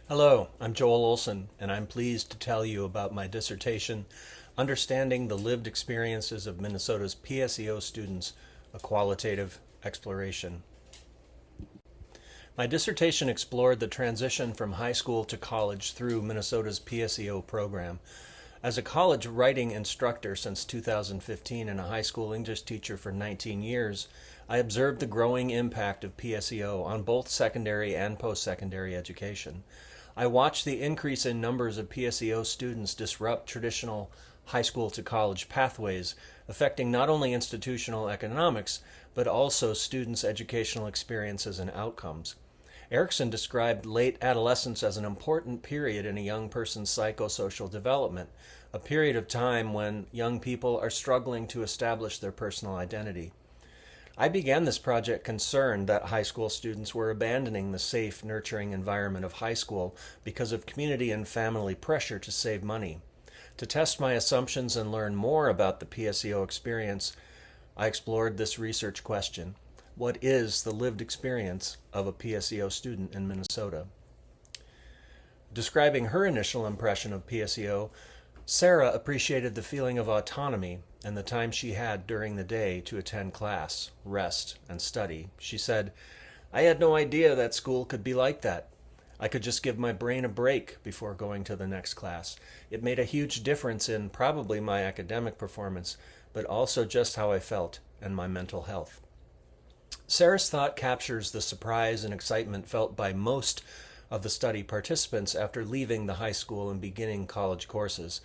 Hello, I'm Joel Olson, and I'm pleased to tell you about my dissertation, Understanding the Lived Experiences of Minnesota's PSEO Students, a Qualitative Exploration. My dissertation explored the transition from high school to college through Minnesota's PSEO program. As a college writing instructor since 2015 and a high school English teacher for 19 years, I observed the growing impact of PSEO on both secondary and post-secondary education. I watched the increase in numbers of PSEO students disrupt traditional high school to college pathways, affecting not only institutional economics, but also students' educational experiences and outcomes. Erickson described late adolescence as an important period in a young person's psychosocial development, a period of time when young people are struggling to establish their personal identity. I began this project concerned that high school students were abandoning the safe, nurturing environment of high school because of community and family pressure to save money. To test my assumptions and learn more about the PSEO experience, I explored this research question. What is the lived experience of a PSEO student in Minnesota? Describing her initial impression of PSEO, Sarah appreciated the feeling of autonomy and the time she had during the day to attend class, rest, and study. She said, "I had no idea that school could be like that. I could just give my brain a break before going to the next class. It made a huge difference in probably my academic performance, but also just how I felt and my mental health." Sarah's thought captures the surprise and excitement felt by most of the study participants after leaving the high school and beginning college courses.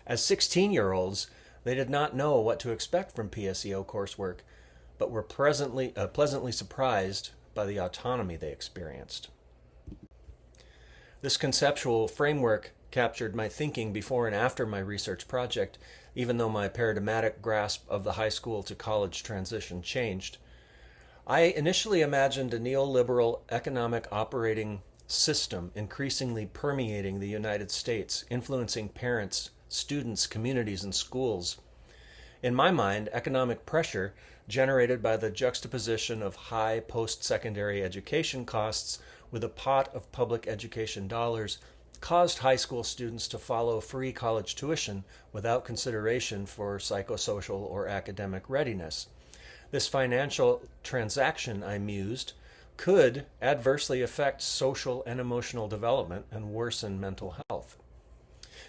As 16-year-olds, they did not know what to expect from PSEO coursework, but were pleasantly surprised by the autonomy they experienced. This conceptual framework captured my thinking before and after my research project, even though my paradigmatic grasp of the high school to college transition changed. I initially imagined a neoliberal economic operating system increasingly permeating the United States, influencing parents, students, communities, and schools. In my mind, economic pressure generated by the juxtaposition of high post-secondary education costs with a pot of public education dollars caused high school students to follow free college tuition without consideration for psychosocial or academic readiness. This financial transaction, I mused, could adversely affect social and emotional development and worsen mental health.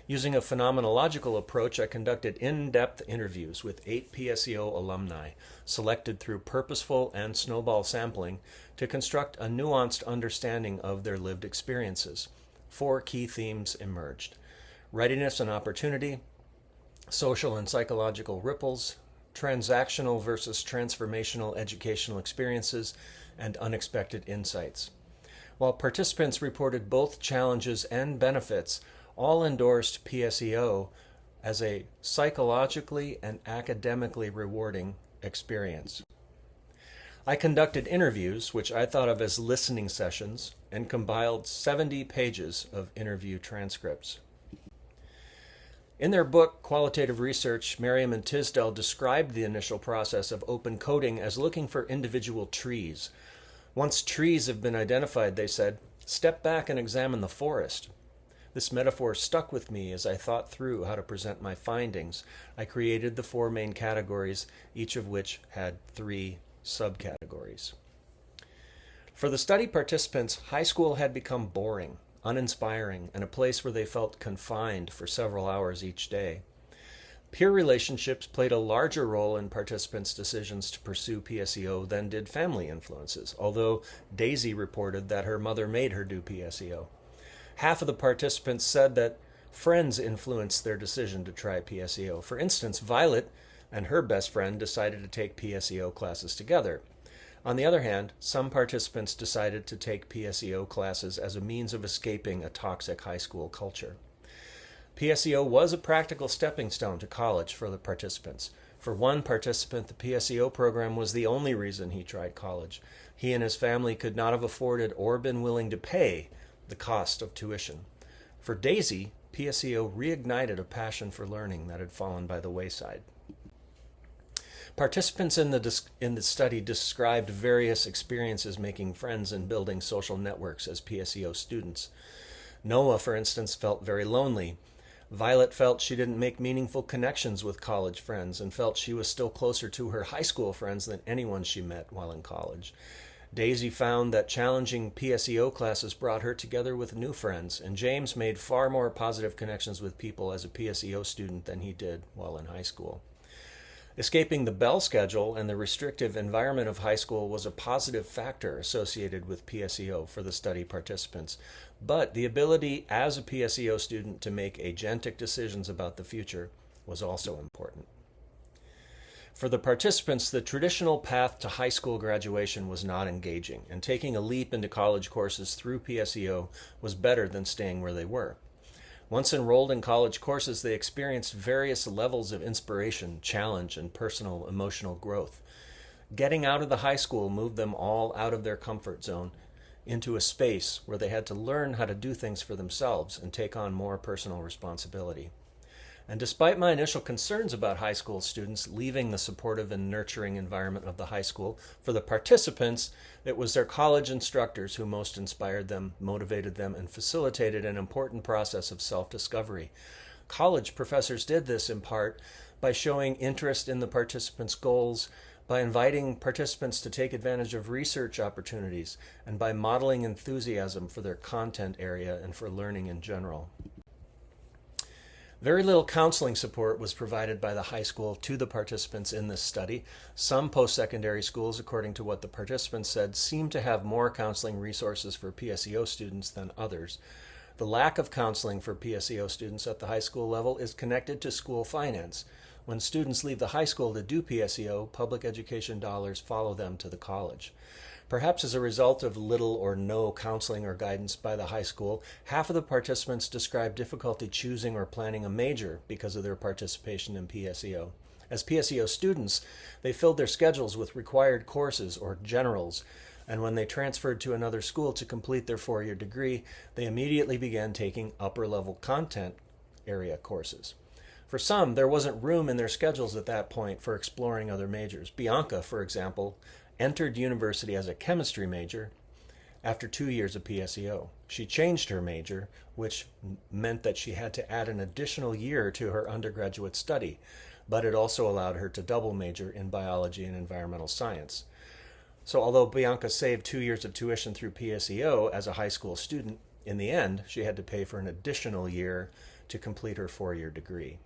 Using a phenomenological approach, I conducted in-depth interviews with 8 PSEO alumni, selected through purposeful and snowball sampling to construct a nuanced understanding of their lived experiences. 4 key themes emerged: readiness and opportunity, social and psychological ripples, transactional versus transformational educational experiences, and unexpected insights. While participants reported both challenges and benefits, all endorsed PSEO as a psychologically and academically rewarding experience. I conducted interviews, which I thought of as listening sessions, and compiled 70 pages of interview transcripts. In their book, Qualitative Research, Merriam and Tisdale described the initial process of open coding as looking for individual trees. Once trees have been identified, they said, step back and examine the forest. This metaphor stuck with me as I thought through how to present my findings. I created the 4 main categories, each of which had 3 subcategories. For the study participants, high school had become boring, uninspiring, and a place where they felt confined for several hours each day. Peer relationships played a larger role in participants' decisions to pursue PSEO than did family influences, although Daisy reported that her mother made her do PSEO. Half of the participants said that friends influenced their decision to try PSEO. For instance, Violet and her best friend decided to take PSEO classes together. On the other hand, some participants decided to take PSEO classes as a means of escaping a toxic high school culture. PSEO was a practical stepping stone to college for the participants. For one participant, the PSEO program was the only reason he tried college. He and his family could not have afforded or been willing to pay the cost of tuition. For Daisy, PSEO reignited a passion for learning that had fallen by the wayside. Participants in the study described various experiences making friends and building social networks as PSEO students. Noah, for instance, felt very lonely. Violet felt she didn't make meaningful connections with college friends and felt she was still closer to her high school friends than anyone she met while in college. Daisy found that challenging PSEO classes brought her together with new friends, and James made far more positive connections with people as a PSEO student than he did while in high school. Escaping the bell schedule and the restrictive environment of high school was a positive factor associated with PSEO for the study participants, but the ability as a PSEO student to make agentic decisions about the future was also important. For the participants, the traditional path to high school graduation was not engaging, and taking a leap into college courses through PSEO was better than staying where they were. Once enrolled in college courses, they experienced various levels of inspiration, challenge, and personal emotional growth. Getting out of the high school moved them all out of their comfort zone into a space where they had to learn how to do things for themselves and take on more personal responsibility. And despite my initial concerns about high school students leaving the supportive and nurturing environment of the high school, for the participants, it was their college instructors who most inspired them, motivated them, and facilitated an important process of self-discovery. College professors did this in part by showing interest in the participants' goals, by inviting participants to take advantage of research opportunities, and by modeling enthusiasm for their content area and for learning in general. Very little counseling support was provided by the high school to the participants in this study. Some post-secondary schools, according to what the participants said, seem to have more counseling resources for PSEO students than others. The lack of counseling for PSEO students at the high school level is connected to school finance. When students leave the high school to do PSEO, public education dollars follow them to the college. Perhaps as a result of little or no counseling or guidance by the high school, half of the participants described difficulty choosing or planning a major because of their participation in PSEO. As PSEO students, they filled their schedules with required courses or generals, and when they transferred to another school to complete their four-year degree, they immediately began taking upper-level content area courses. For some, there wasn't room in their schedules at that point for exploring other majors. Bianca, for example, entered university as a chemistry major after 2 years of PSEO. She changed her major, which meant that she had to add an additional year to her undergraduate study, but it also allowed her to double major in biology and environmental science. So although Bianca saved 2 years of tuition through PSEO as a high school student, in the end, she had to pay for an additional year to complete her four-year degree.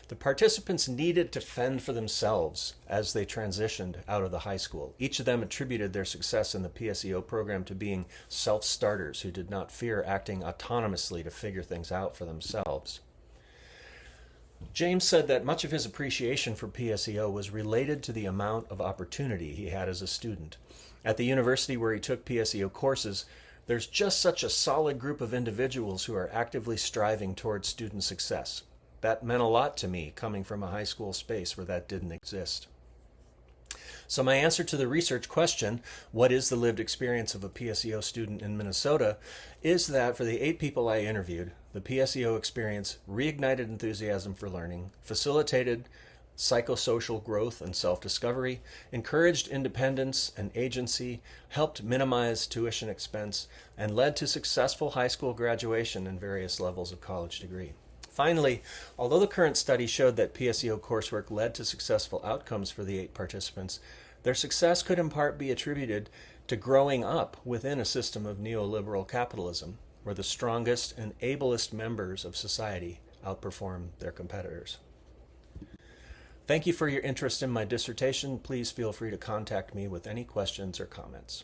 The participants needed to fend for themselves as they transitioned out of the high school. Each of them attributed their success in the PSEO program to being self-starters who did not fear acting autonomously to figure things out for themselves. James said that much of his appreciation for PSEO was related to the amount of opportunity he had as a student. At the university where he took PSEO courses, there's just such a solid group of individuals who are actively striving towards student success. That meant a lot to me, coming from a high school space where that didn't exist. So my answer to the research question, what is the lived experience of a PSEO student in Minnesota, is that for the 8 people I interviewed, the PSEO experience reignited enthusiasm for learning, facilitated psychosocial growth and self-discovery, encouraged independence and agency, helped minimize tuition expense, and led to successful high school graduation and various levels of college degree. Finally, although the current study showed that PSEO coursework led to successful outcomes for the 8 participants, their success could in part be attributed to growing up within a system of neoliberal capitalism, where the strongest and ablest members of society outperform their competitors. Thank you for your interest in my dissertation. Please feel free to contact me with any questions or comments.